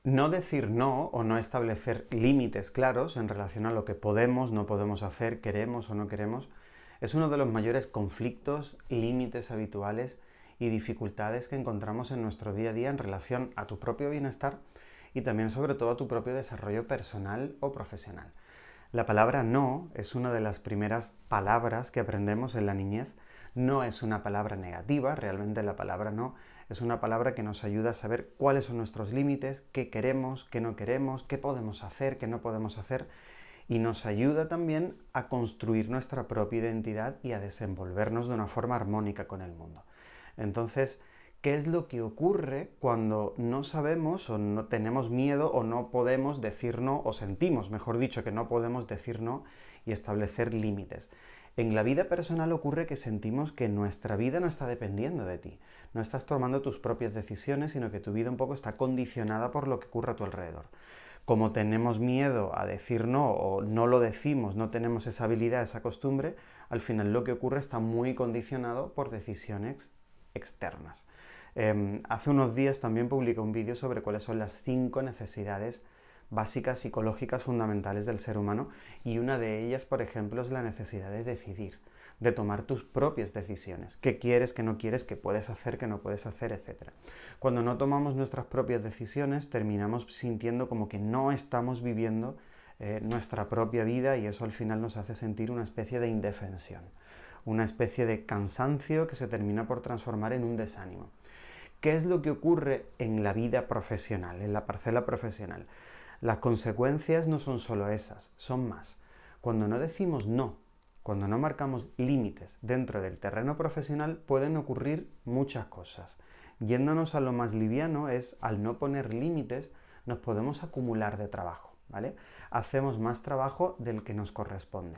No decir no o no establecer límites claros en relación a lo que podemos, no podemos hacer, queremos o no queremos, es uno de los mayores conflictos, límites habituales y dificultades que encontramos en nuestro día a día en relación a tu propio bienestar y también sobre todo a tu propio desarrollo personal o profesional. La palabra no es una de las primeras palabras que aprendemos en la niñez. No es una palabra negativa, realmente la palabra no es una palabra que nos ayuda a saber cuáles son nuestros límites, qué queremos, qué no queremos, qué podemos hacer, qué no podemos hacer, y nos ayuda también a construir nuestra propia identidad y a desenvolvernos de una forma armónica con el mundo. Entonces, ¿qué es lo que ocurre cuando no sabemos o no tenemos miedo o no podemos decir no, o sentimos, mejor dicho, que no podemos decir no y establecer límites? En la vida personal ocurre que sentimos que nuestra vida no está dependiendo de ti. No estás tomando tus propias decisiones, sino que tu vida un poco está condicionada por lo que ocurre a tu alrededor. Como tenemos miedo a decir no o no lo decimos, no tenemos esa habilidad, esa costumbre, al final lo que ocurre está muy condicionado por decisiones externas. Hace unos días también publiqué un vídeo sobre cuáles son las 5 necesidades básicas psicológicas fundamentales del ser humano, y una de ellas, por ejemplo, es la necesidad de decidir, de tomar tus propias decisiones, qué quieres, qué no quieres, qué puedes hacer, qué no puedes hacer, etc. Cuando no tomamos nuestras propias decisiones, terminamos sintiendo como que no estamos viviendo nuestra propia vida, y eso al final nos hace sentir una especie de indefensión, una especie de cansancio que se termina por transformar en un desánimo. ¿Qué es lo que ocurre en la vida profesional, en la parcela profesional? Las consecuencias no son solo esas, son más. Cuando no decimos no, cuando no marcamos límites dentro del terreno profesional, pueden ocurrir muchas cosas. Yéndonos a lo más liviano, es al no poner límites nos podemos acumular de trabajo, ¿vale? Hacemos más trabajo del que nos corresponde.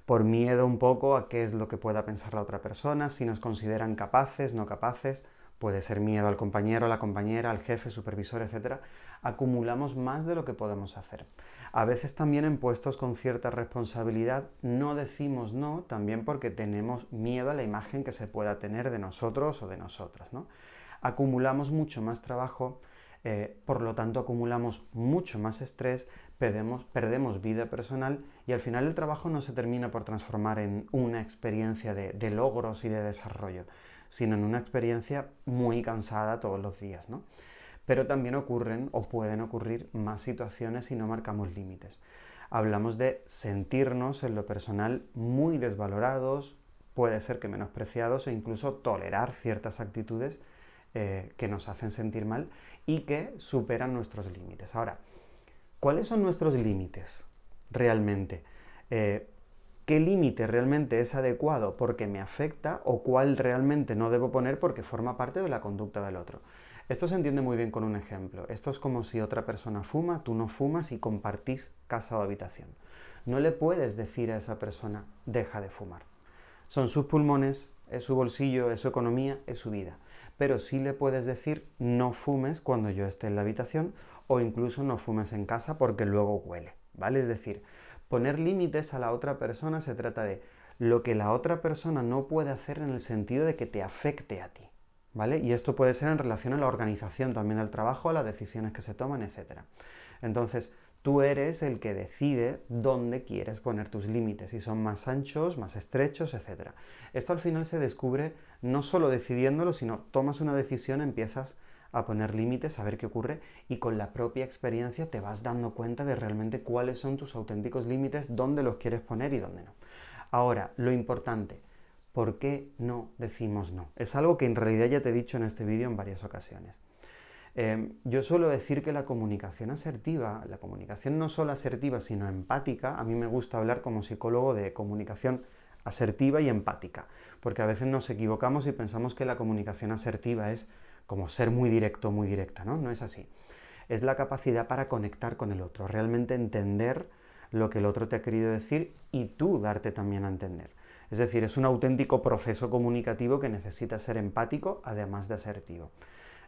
Por miedo un poco a qué es lo que pueda pensar la otra persona, si nos consideran capaces, no capaces. Puede ser miedo al compañero, a la compañera, al jefe, supervisor, etc. Acumulamos más de lo que podemos hacer. A veces también en puestos con cierta responsabilidad no decimos no, también porque tenemos miedo a la imagen que se pueda tener de nosotros o de nosotras, ¿no? Acumulamos mucho más trabajo, por lo tanto acumulamos mucho más estrés, perdemos vida personal, y al final el trabajo no se termina por transformar en una experiencia de logros y de desarrollo, sino en una experiencia muy cansada todos los días, ¿no? Pero también ocurren o pueden ocurrir más situaciones si no marcamos límites. Hablamos de sentirnos en lo personal muy desvalorados, puede ser que menospreciados, e incluso tolerar ciertas actitudes que nos hacen sentir mal y que superan nuestros límites. Ahora, ¿cuáles son nuestros límites realmente? ¿Qué límite realmente es adecuado porque me afecta, o cuál realmente no debo poner porque forma parte de la conducta del otro? Esto se entiende muy bien con un ejemplo. Esto es como si otra persona fuma, tú no fumas y compartís casa o habitación. No le puedes decir a esa persona, deja de fumar. Son sus pulmones, es su bolsillo, es su economía, es su vida. Pero sí le puedes decir, no fumes cuando yo esté en la habitación, o incluso no fumes en casa porque luego huele, ¿vale? Es decir, poner límites a la otra persona se trata de lo que la otra persona no puede hacer en el sentido de que te afecte a ti, ¿vale? Y esto puede ser en relación a la organización también del trabajo, a las decisiones que se toman, etc. Entonces, tú eres el que decide dónde quieres poner tus límites, si son más anchos, más estrechos, etc. Esto al final se descubre no solo decidiéndolo, sino tomas una decisión, empiezas a poner límites, a ver qué ocurre, y con la propia experiencia te vas dando cuenta de realmente cuáles son tus auténticos límites, dónde los quieres poner y dónde no. Ahora, lo importante, ¿por qué no decimos no? Es algo que en realidad ya te he dicho en este vídeo en varias ocasiones. Yo suelo decir que la comunicación asertiva, la comunicación no solo asertiva, sino empática, a mí me gusta hablar como psicólogo de comunicación asertiva y empática, porque a veces nos equivocamos y pensamos que la comunicación asertiva es como ser muy directo, muy directa, ¿no? No es así. Es la capacidad para conectar con el otro, realmente entender lo que el otro te ha querido decir y tú darte también a entender. Es decir, es un auténtico proceso comunicativo que necesita ser empático, además de asertivo.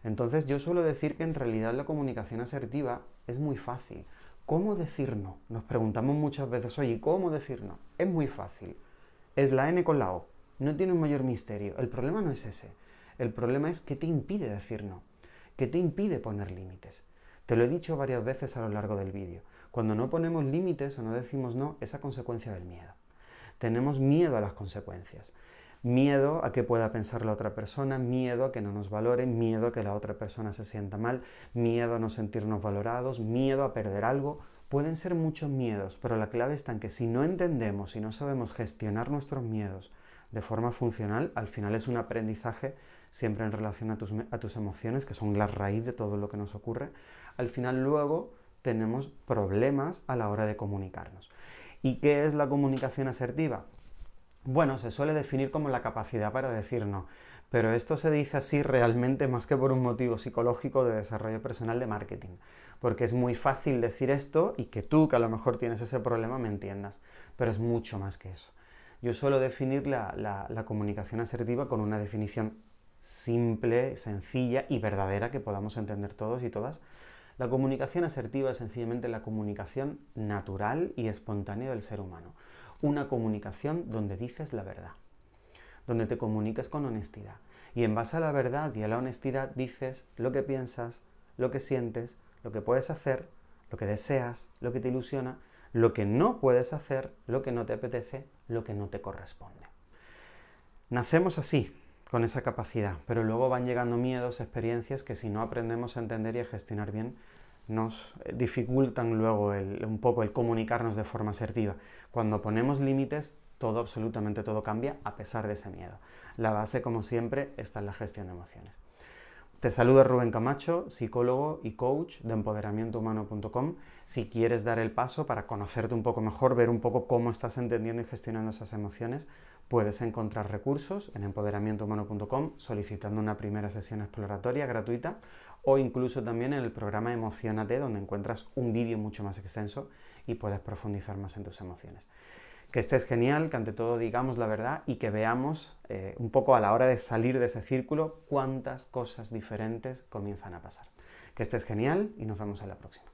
Entonces yo suelo decir que en realidad la comunicación asertiva es muy fácil. ¿Cómo decir no? Nos preguntamos muchas veces, oye, ¿cómo decir no? Es muy fácil. Es la N con la O. No tiene un mayor misterio. El problema no es ese. El problema es qué te impide decir no. ¿Qué te impide poner límites? Te lo he dicho varias veces a lo largo del vídeo. Cuando no ponemos límites o no decimos no, es a consecuencia del miedo. Tenemos miedo a las consecuencias. Miedo a que pueda pensar la otra persona, miedo a que no nos valoren, miedo a que la otra persona se sienta mal, miedo a no sentirnos valorados, miedo a perder algo. Pueden ser muchos miedos, pero la clave está en que si no entendemos y no sabemos gestionar nuestros miedos de forma funcional, al final es un aprendizaje siempre en relación a tus emociones, que son la raíz de todo lo que nos ocurre. Al final luego tenemos problemas a la hora de comunicarnos. ¿Y qué es la comunicación asertiva? Bueno, se suele definir como la capacidad para decir no, pero esto se dice así realmente más que por un motivo psicológico de desarrollo personal de marketing, porque es muy fácil decir esto y que tú, que a lo mejor tienes ese problema, me entiendas, pero es mucho más que eso. Yo suelo definir la comunicación asertiva con una definición simple, sencilla y verdadera que podamos entender todos y todas. La comunicación asertiva es sencillamente la comunicación natural y espontánea del ser humano. Una comunicación donde dices la verdad, donde te comunicas con honestidad. Y en base a la verdad y a la honestidad dices lo que piensas, lo que sientes, lo que puedes hacer, lo que deseas, lo que te ilusiona, lo que no puedes hacer, lo que no te apetece, lo que no te corresponde. Nacemos así, con esa capacidad, pero luego van llegando miedos, experiencias que si no aprendemos a entender y a gestionar bien, nos dificultan luego un poco el comunicarnos de forma asertiva. Cuando ponemos límites, todo, absolutamente todo cambia a pesar de ese miedo. La base, como siempre, está en la gestión de emociones. Te saluda Rubén Camacho, psicólogo y coach de empoderamientohumano.com. Si quieres dar el paso para conocerte un poco mejor, ver un poco cómo estás entendiendo y gestionando esas emociones, puedes encontrar recursos en empoderamientohumano.com solicitando una primera sesión exploratoria gratuita o incluso también en el programa Emociónate, donde encuentras un vídeo mucho más extenso y puedes profundizar más en tus emociones. Que estés genial, que ante todo digamos la verdad y que veamos un poco a la hora de salir de ese círculo cuántas cosas diferentes comienzan a pasar. Que estés genial y nos vemos en la próxima.